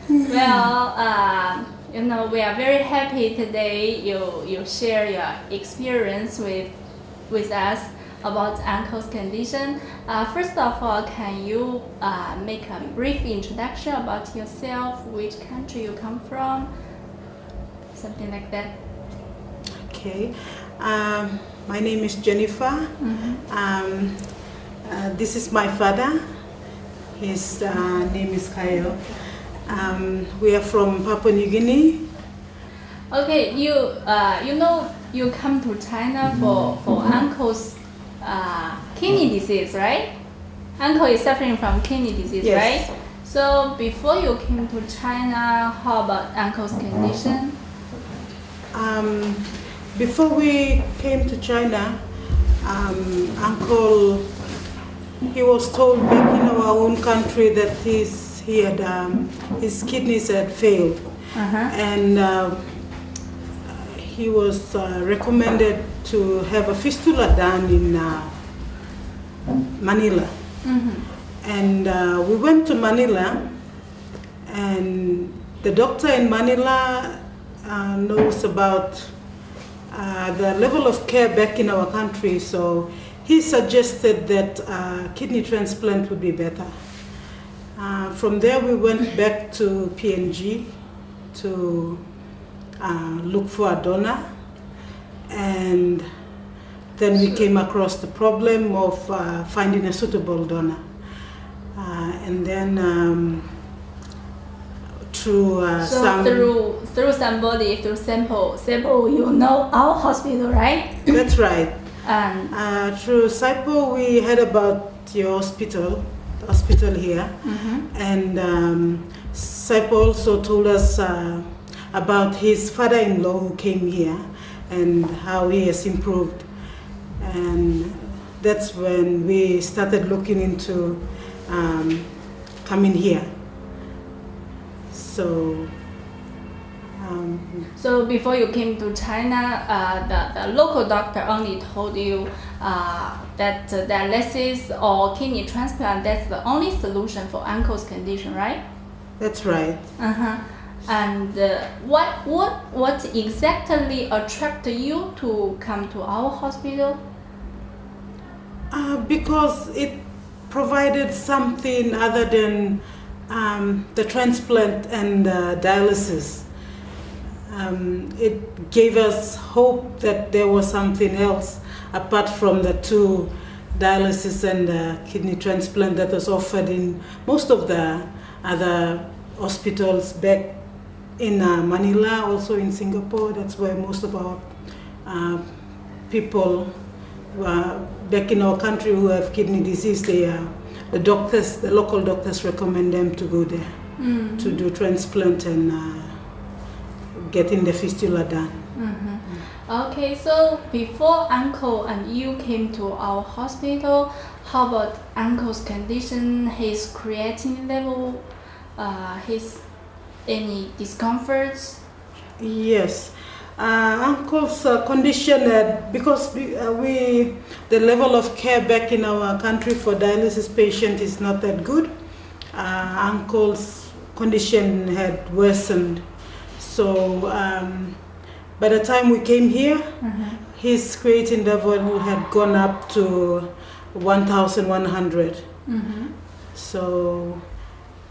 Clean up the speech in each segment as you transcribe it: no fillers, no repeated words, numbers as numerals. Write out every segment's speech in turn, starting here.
Well, we are very happy today you share your experience with us about uncle's condition. First of all, can you make a brief introduction about yourself, which country you come from, something like that? Okay, my name is Jennifer. This is my father. His name is Kayo. We are from Papua New Guinea. Okay, you come to China for uncle's kidney disease, right? Uncle is suffering from kidney disease, Yes. right? So before you came to China, how about uncle's condition? Before we came to China, Uncle, he was told back in our own country that his kidneys had failed, and he was recommended to have a fistula done in Manila. And we went to Manila, and the doctor in Manila knows about the level of care back in our country, so he suggested that kidney transplant would be better. From there we went back to PNG to look for a donor, and then we came across the problem of finding a suitable donor. And then through somebody, through sample, you know our hospital, right? That's right. And through SIPO, we heard about your hospital here, and SIPO also told us about his father-in-law who came here and how he has improved, and that's when we started looking into coming here. So before you came to China, the local doctor only told you that dialysis or kidney transplant, that's the only solution for uncle's condition, right? That's right. And what exactly attracted you to come to our hospital? Because it provided something other than the transplant and dialysis. It gave us hope that there was something else apart from the two, dialysis and kidney transplant, that was offered in most of the other hospitals back in Manila, also in Singapore. That's where most of our people back in our country who have kidney disease, the local doctors recommend them to go there to do transplant and getting the fistula done. Okay, so before uncle and you came to our hospital, how about uncle's condition, his creatinine level, his any discomforts? Yes, uncle's condition, because the level of care back in our country for dialysis patient is not that good. Uncle's condition had worsened. So by the time we came here, his creatinine level had gone up to 1,100. So.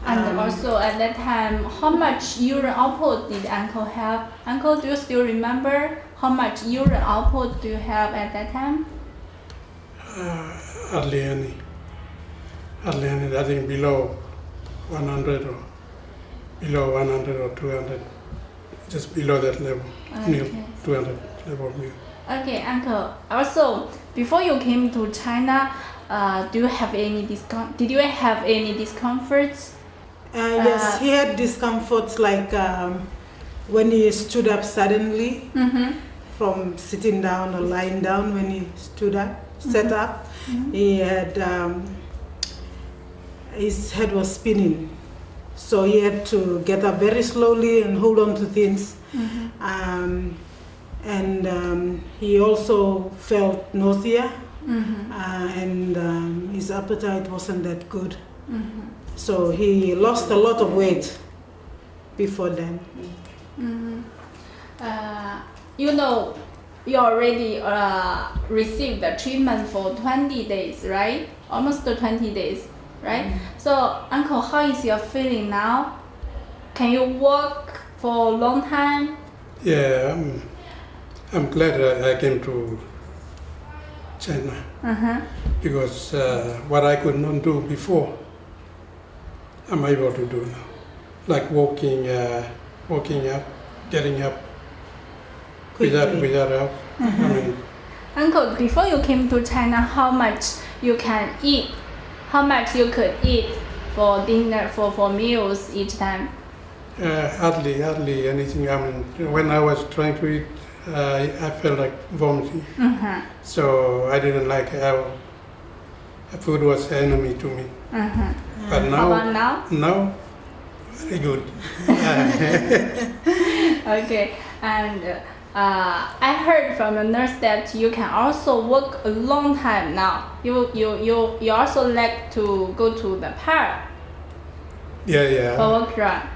And also at that time, how much urine output did uncle have? Uncle, do you still remember how much urine output do you have at that time? Hardly any, I think below 100 or below 100 or 200, just below that level, near 200 level. Okay, uncle. Also, before you came to China, did you have any discomforts? Yes, he had discomforts like when he stood up suddenly from sitting down or lying down. When he sat up, he had his head was spinning, so he had to get up very slowly and hold on to things. And he also felt nausea, and his appetite wasn't that good. So he lost a lot of weight before then. You know, you already received the treatment for 20 days, right? Almost 20 days, right? So, Uncle, how is your feeling now? Can you walk for a long time? Yeah, I'm glad I came to China because what I could not do before, I'm able to do now. Like walking up, getting up without help. I mean, Uncle, before you came to China, how much you can eat? How much you could eat for dinner, for meals each time? hardly anything. I mean, when I was trying to eat, I felt like vomiting. So I didn't like how food was an enemy to me. But now, How about now? now, very good. Okay, and I heard from the nurse that you can also walk a long time now. You also like to go to the park Yeah. for walk around.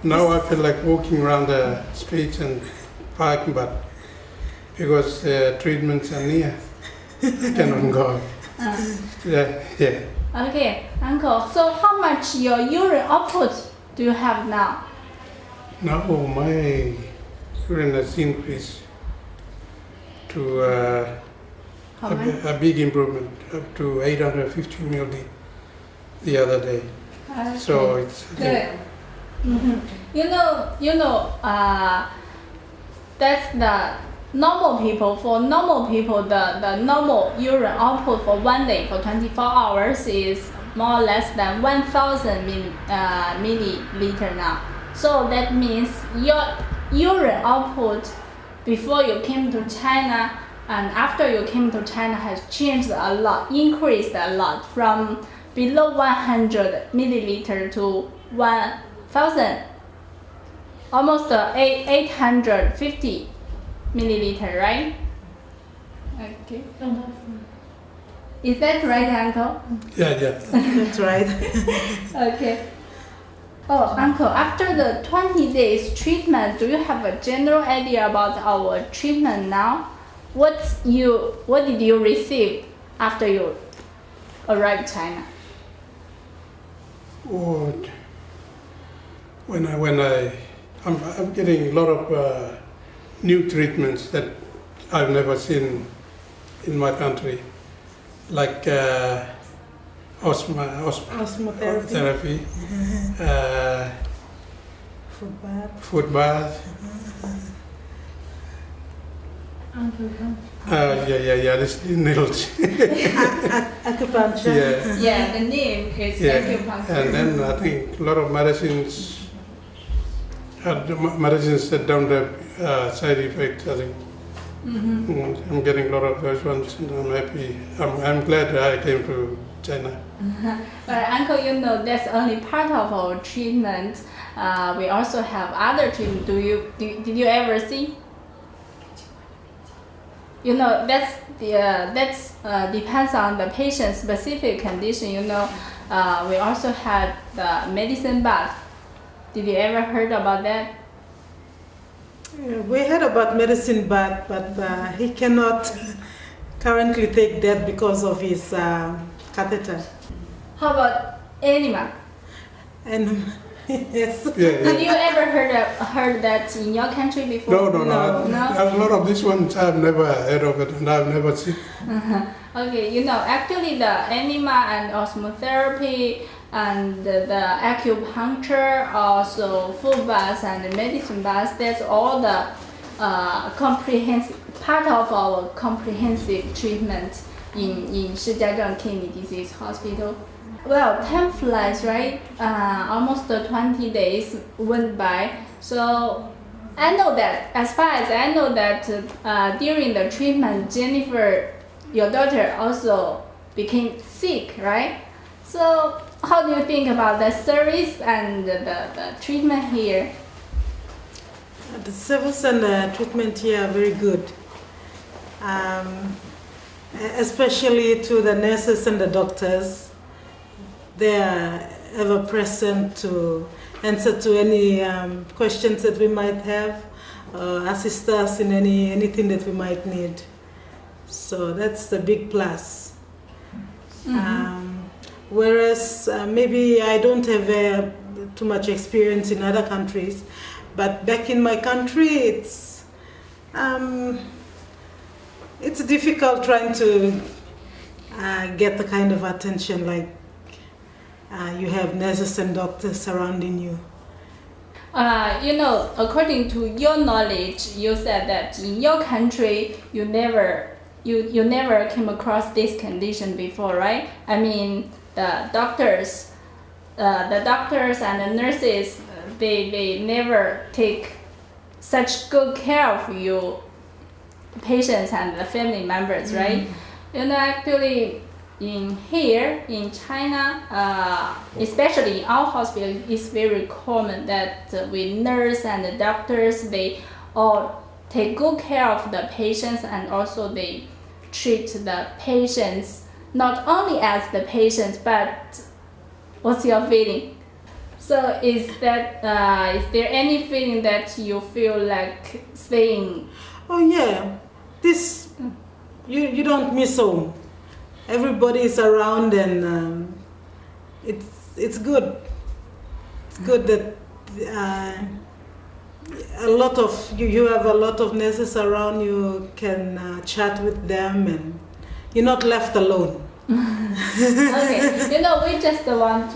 Now I feel like walking around the streets and parking, but because the treatments are near, I cannot go. Yeah. Okay, Uncle. So how much your urine output do you have now? Now my urine has increased to How much? a big improvement, up to 850 ml the other day. Okay. So it's Good. You know, that's the normal people. For normal people, the normal urine output for one day for 24 hours is more or less than 1,000 milliliter now. So that means your urine output before you came to China and after you came to China has changed a lot, increased a lot from below 100 milliliter to 1,000, almost 850 milliliter, right? Okay. Is that right, Uncle? yeah. That's right. Okay. Oh, Uncle, after the 20 days treatment, do you have a general idea about our treatment now? What did you receive after you arrived China? What? I'm getting a lot of new treatments that I've never seen in my country, like osmotherapy, foot bath. This needles. Acupuncture. Yeah, the name is acupuncture. And then I think a lot of medicines. Medicines that don't have side effects. I think I'm getting a lot of those ones, and I'm happy. I'm glad that I came to China. But Uncle, you know that's only part of our treatment. We also have other treatment. Did you ever see? You know that's depends on the patient's specific condition. You know, we also had the medicine bath. Did you ever heard about that? Yeah, we heard about medicine bath, but he cannot currently take that because of his catheter. How about enema? And yes. Did you ever heard that in your country before? No. No? A lot of these ones I've never heard of it, and I've never seen. Okay, you know, actually the enema and osmotherapy and the acupuncture, also food baths and the medicine baths, that's all the comprehensive part of our comprehensive treatment in Shijiazhuang Kidney Disease Hospital. Well, time flies, right? Almost 20 days went by. So I know that, as far as I know that during the treatment, Jennifer, your daughter, also became sick, right? So how do you think about the service and the treatment here? The service and the treatment here are very good, especially to the nurses and the doctors. They are ever present to answer to any questions that we might have, assist us in anything that we might need. So that's the big plus. Whereas maybe I don't have too much experience in other countries, but back in my country, it's difficult trying to get the kind of attention like you have nurses and doctors surrounding you. According to your knowledge, you said that in your country you never came across this condition before, right? I mean, the doctors and the nurses, they never take such good care of you, patients and the family members, right? Actually, in China, especially in our hospital, it's very common that we nurse and the doctors, they all take good care of the patients, and also they treat the patients not only as the patients, but what's your feeling? So is there any feeling that you feel like staying? Oh yeah, this you don't miss home. Everybody is around, and it's good. It's good that you have a lot of nurses around. You can chat with them, and you're not left alone. Okay, we just want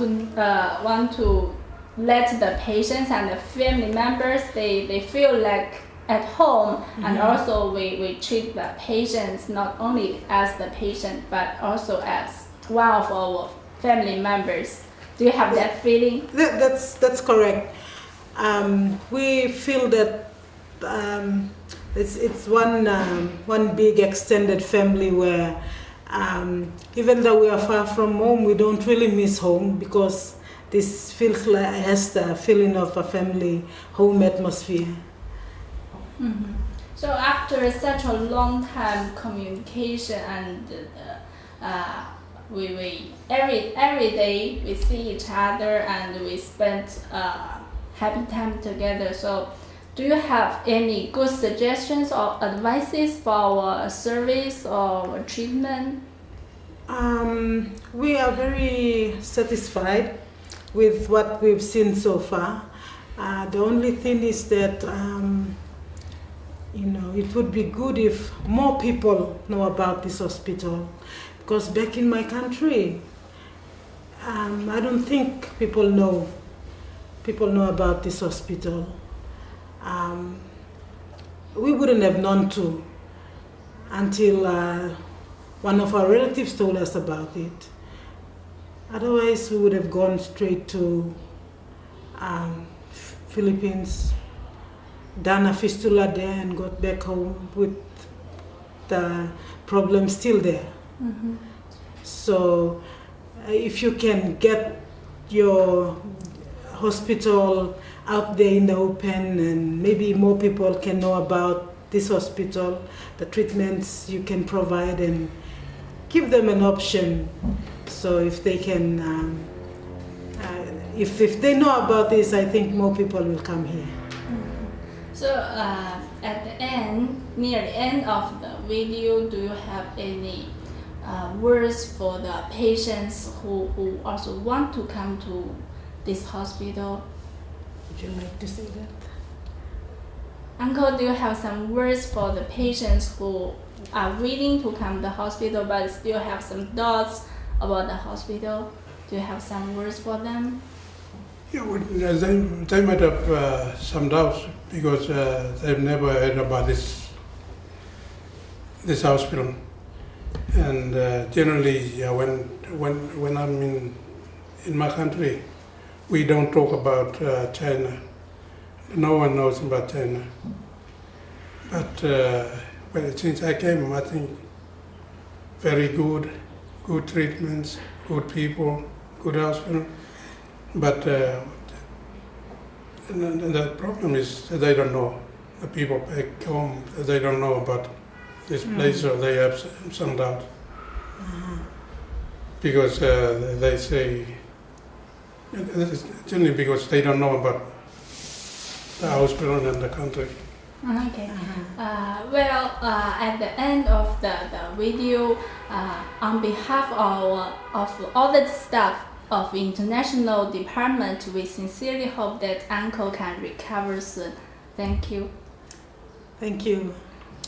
to let the patients and the family members they feel like at home, and also we treat the patients not only as the patient but also as one of our family members. Do you have that feeling? That's correct. We feel that it's one big extended family where even though we are far from home, we don't really miss home, because this feels like has the feeling of a family home atmosphere. So after such a long time communication, and we every day we see each other and we spend happy time together. So do you have any good suggestions or advices for our service or treatment? We are very satisfied with what we've seen so far. The only thing is that it would be good if more people know about this hospital, because back in my country, I don't think people know about this hospital. We wouldn't have known to until one of our relatives told us about it. Otherwise, we would have gone straight to Philippines, done a fistula there, and got back home with the problem still there. So if you can get your hospital out there in the open, and maybe more people can know about this hospital, the treatments you can provide, and give them an option. So if they can, if they know about this, I think more people will come here. So at the end, near the end of the video, do you have any words for the patients who also want to come to this hospital? Would you like to say that? Uncle, do you have some words for the patients who are willing to come to the hospital but still have some doubts about the hospital? Do you have some words for them? Yeah, they might have some doubts, because they've never heard about this hospital. And generally, when I'm in my country, we don't talk about China. No one knows about China. But since I came, I think very good treatments, good people, good hospital. But the problem is that they don't know. The people back home, they don't know about this place, or they have some doubt. Because they say It's only because they don't know about the hospital and the country. Okay. Well, at the end of the video, on behalf of all the staff of international department, we sincerely hope that Uncle can recover soon. Thank you. Thank you.